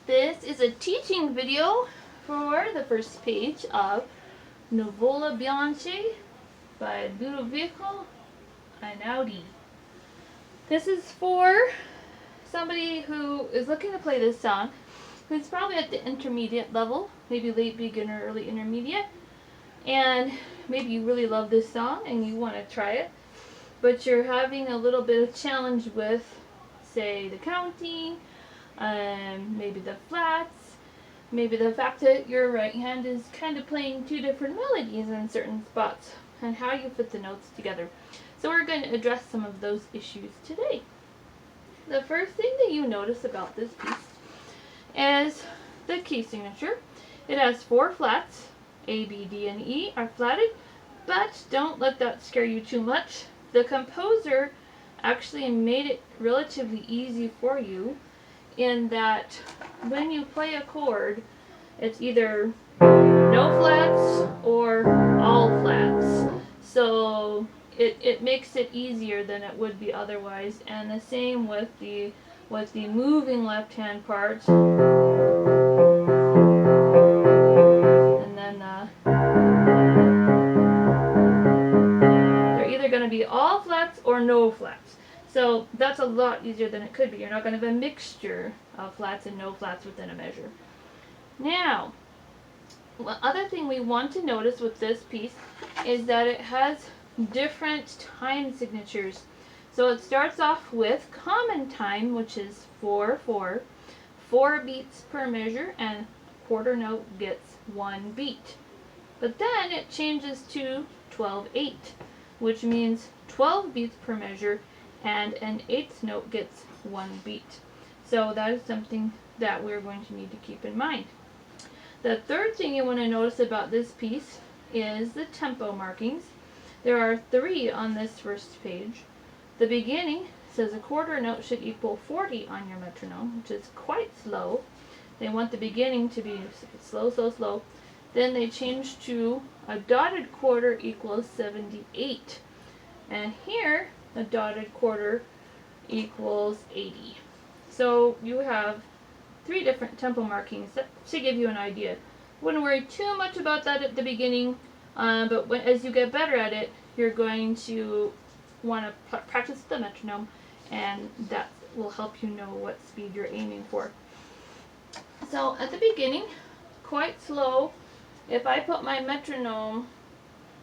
This is a teaching video for the first page of Nuvole Bianche by Ludovico Einaudi. This is for somebody who is looking to play this song, who's probably at the intermediate level, maybe late beginner, early intermediate, and maybe you really love this song and you want to try it, but you're having a little bit of challenge with, say, the counting, maybe the flats, maybe the fact that your right hand is kind of playing two different melodies in certain spots, and how you put the notes together. So we're going to address some of those issues today. The first thing that you notice about this piece is the key signature. It has 4 flats. A, B, D, and E are flatted, but don't let that scare you too much. The composer actually made it relatively easy for you in that when you play a chord, it's either no flats or all flats. So it makes it easier than it would be otherwise. And the same with the moving left hand part. And then they're either going to be all flats or no flats. So that's a lot easier than it could be. You're not going to have a mixture of flats and no flats within a measure. Now, one other thing we want to notice with this piece is that it has different time signatures. So it starts off with common time, which is 4/4, 4 beats per measure, and quarter note gets 1 beat. But then it changes to 12/8, which means 12 beats per measure, and an 8th note gets 1 beat. So that is something that we're going to need to keep in mind. The third thing you want to notice about this piece is the tempo markings. There are 3 on this first page. The beginning says a quarter note should equal 40 on your metronome, which is quite slow. They want the beginning to be slow, slow, slow. Then they change to a dotted quarter equals 78. And here, a dotted quarter equals 80. So you have 3 different tempo markings to give you an idea. Wouldn't worry too much about that at the beginning, but as you get better at it, you're going to want to practice the metronome, and that will help you know what speed you're aiming for. So at the beginning, quite slow. If I put my metronome,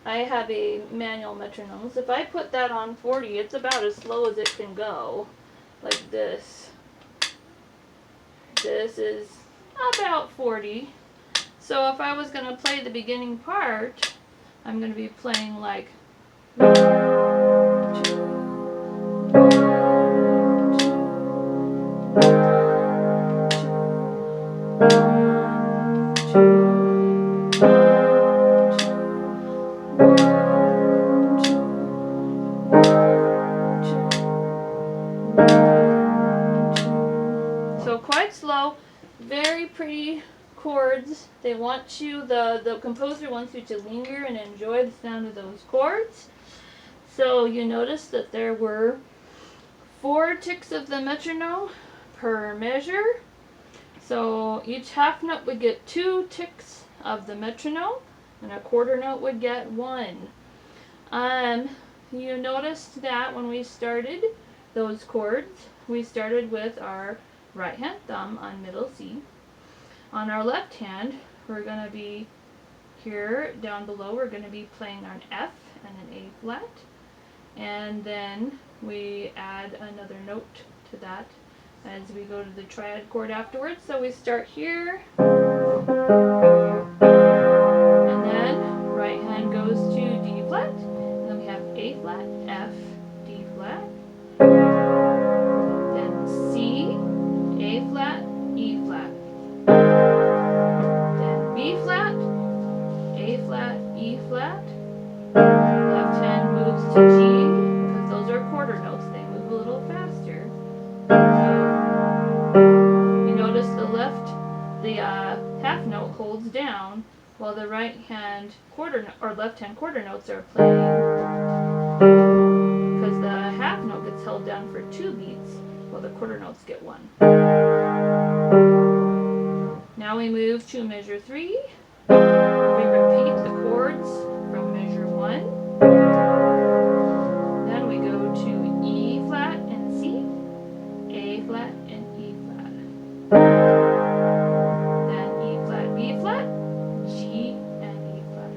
I have a manual metronome, so if I put that on 40, it's about as slow as it can go, like this. This is about 40. So if I was going to play the beginning part, I'm going to be playing like 1, 2, 1, 2, 1, 2, 1, 2. So quite slow, very pretty chords. They want you, the composer wants you to linger and enjoy the sound of those chords. So you notice that there were 4 ticks of the metronome per measure. So each half note would get 2 ticks of the metronome, and a quarter note would get 1. You noticed that when we started those chords, we started with our right hand thumb on middle C. On our left hand, we're going to be here down below, we're going to be playing an F and an A flat, and then we add another note to that as we go to the triad chord afterwards. So we start here, and then right hand goes to D flat, and then we have A flat, F, D flat, then C, A flat, E flat, then B flat, A flat, E flat. Left hand moves to G, because those are quarter notes, they move a little faster. So you notice the half note holds down, while the right hand quarter or left hand quarter notes are playing, because the half note gets held. 2 beats, while the quarter notes get 1. we move to measure 3. We repeat the chords from measure 1. Then we go to E flat and C, A flat and E flat. Then E flat, B flat, G and E flat.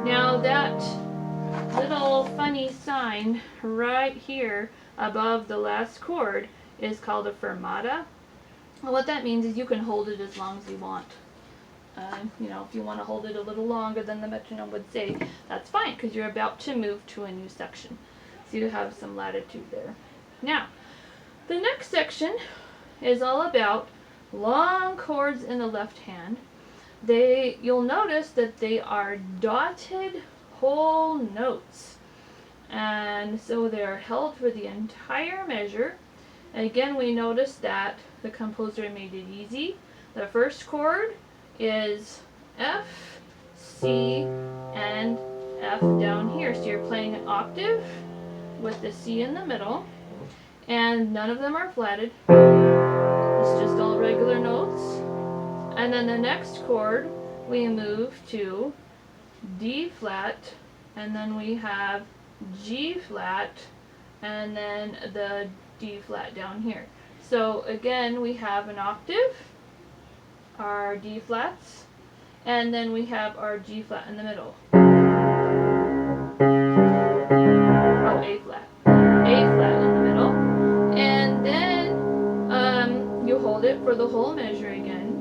Now that little funny sign right here above the last chord is called a fermata. What that means is you can hold it as long as you want. If you want to hold it a little longer than the metronome would say, that's fine, because you're about to move to a new section. So you have some latitude there. Now, the next section is all about long chords in the left hand. You'll notice that they are dotted whole notes. And so they're held for the entire measure. Again, we notice that the composer made it easy. The first chord is F, C, and F down here. So you're playing an octave with the C in the middle, and none of them are flatted. It's just all regular notes. And then the next chord, we move to D flat, and then we have G flat, and then the D flat down here. So again, we have an octave, our D flats, and then we have our G flat in the middle. Oh, A flat. A flat in the middle. And then you hold it for the whole measure again.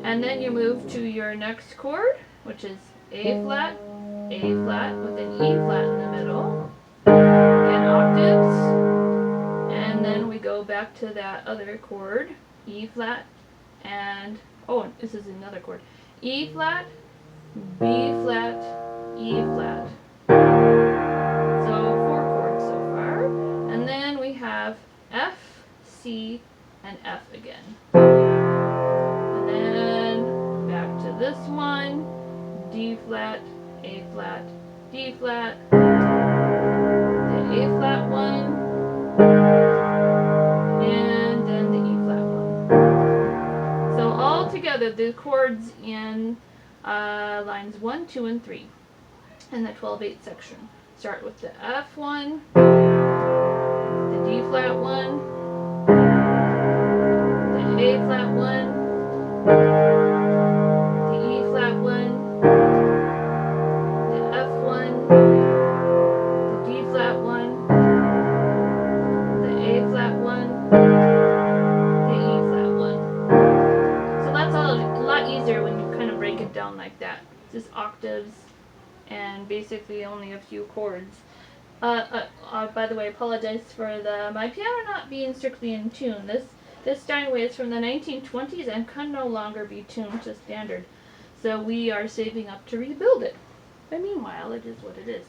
And then you move to your next chord, which is A flat with an E flat in the middle. Again, octaves. And then we go back to that other chord, E flat, and this is another chord. E flat, B flat, E flat. So 4 chords so far. And then we have F, C, and F again. And then back to this one, D flat, A flat, D flat, the A flat one, and then the E flat one. So all together, the chords in lines 1, 2, and 3 in the 12/8 section start with the F one, the D flat one, the A flat one, the E flat one, the F one, the D flat one, the A flat one, the E flat one. So that's a lot easier when you kind of break it down like that. Just octaves and basically only a few chords. By the way, I apologize for my piano not being strictly in tune. This Steinway is from the 1920s and can no longer be tuned to standard. So we are saving up to rebuild it. But meanwhile, it is what it is.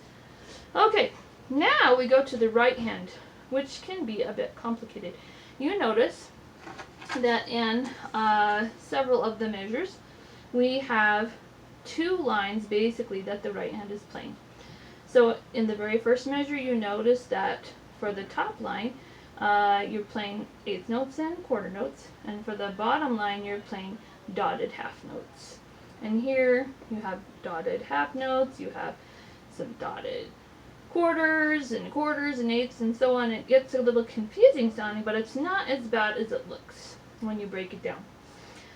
Okay, now we go to the right hand, which can be a bit complicated. You notice that in several of the measures, we have 2 lines basically that the right hand is playing. So in the very first measure, you notice that for the top line, you're playing 1/8 notes and quarter notes, and for the bottom line, you're playing dotted half notes. And here you have dotted half notes, you have some dotted quarters and 1/8 and so on. It gets a little confusing sounding, but it's not as bad as it looks when you break it down.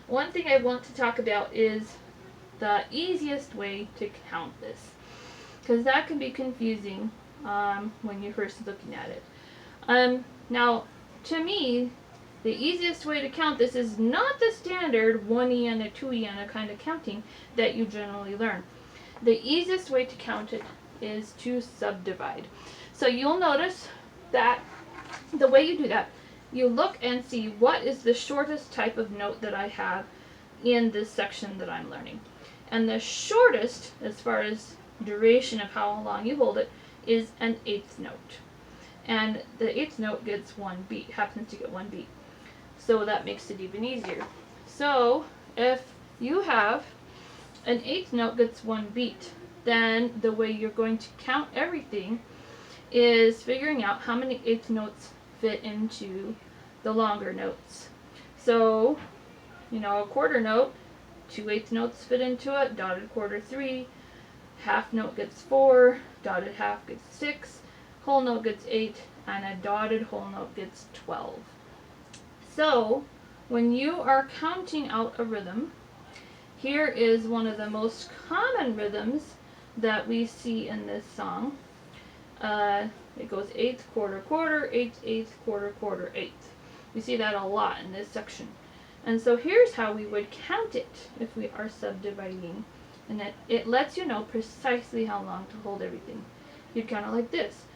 One thing I want to talk about is the easiest way to count this, because that can be confusing when you're first looking at it. Now, to me, the easiest way to count this is not the standard 1 and a 2 and a kind of counting that you generally learn. The easiest way to count it is to subdivide. So you'll notice that the way you do that, you look and see what is the shortest type of note that I have in this section that I'm learning. And the shortest, as far as duration of how long you hold it, is an 1/8 note. And the 1/8 note gets 1 beat, happens to get 1 beat. So that makes it even easier. So if you have an 1/8 note gets 1 beat, then the way you're going to count everything is figuring out how many 1/8 notes fit into the longer notes. So a quarter note, 2/8 notes fit into it, dotted quarter 3, half note gets 4, dotted half gets 6, whole note gets 8, and a dotted whole note gets 12. So, when you are counting out a rhythm, here is one of the most common rhythms that we see in this song. It goes 8th, quarter, quarter, 8th, 8th, quarter, quarter, 8th. We see that a lot in this section. And so here's how we would count it if we are subdividing. And it lets you know precisely how long to hold everything. You'd count it like this.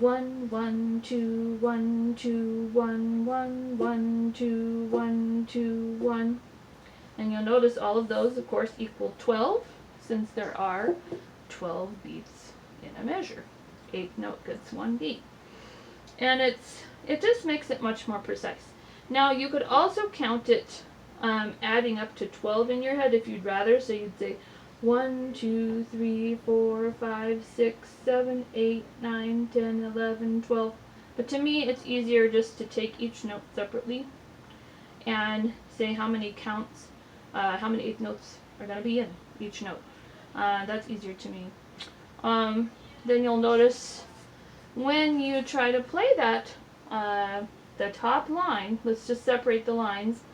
1, 1, 2, 1, 2, 1, 1, 1, 2, 1, 2, 1. And you'll notice all of those, of course, equal 12, since there are 12 beats in a measure. 8th note gets 1 beat. And it just makes it much more precise. Now, you could also count it adding up to 12 in your head if you'd rather. So you'd say 1, 2, 3, 4, 5, 6, 7, 8, 9, 10, 11, 12. But to me, it's easier just to take each note separately and say how many counts, how many 8th notes are going to be in each note. That's easier to me. Then you'll notice when you try to play that, the top line, let's just separate the lines.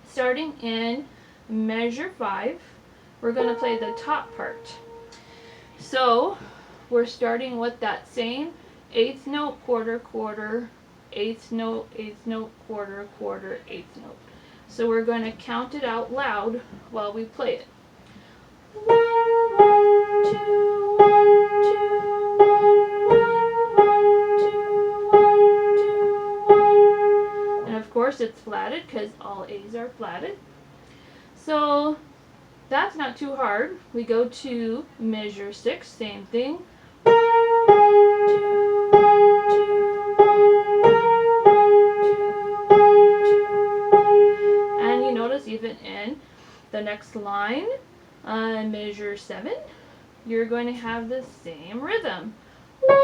Starting in measure 5, we're going to play the top part. So we're starting with that same 8th note, quarter, quarter, 8th note, quarter, quarter, 8th note. So we're going to count it out loud while we play it. 1, 1, 2, 1, 2, 1, 1, 2, 1, 2, 1. And of course it's flatted because all A's are flatted. So that's not too hard. We go to measure 6, same thing. 1, 2, 1, 2, 1, 2, 1, 2, 1, 2, 1. And you notice even in the next line, measure 7, you're going to have the same rhythm. 1,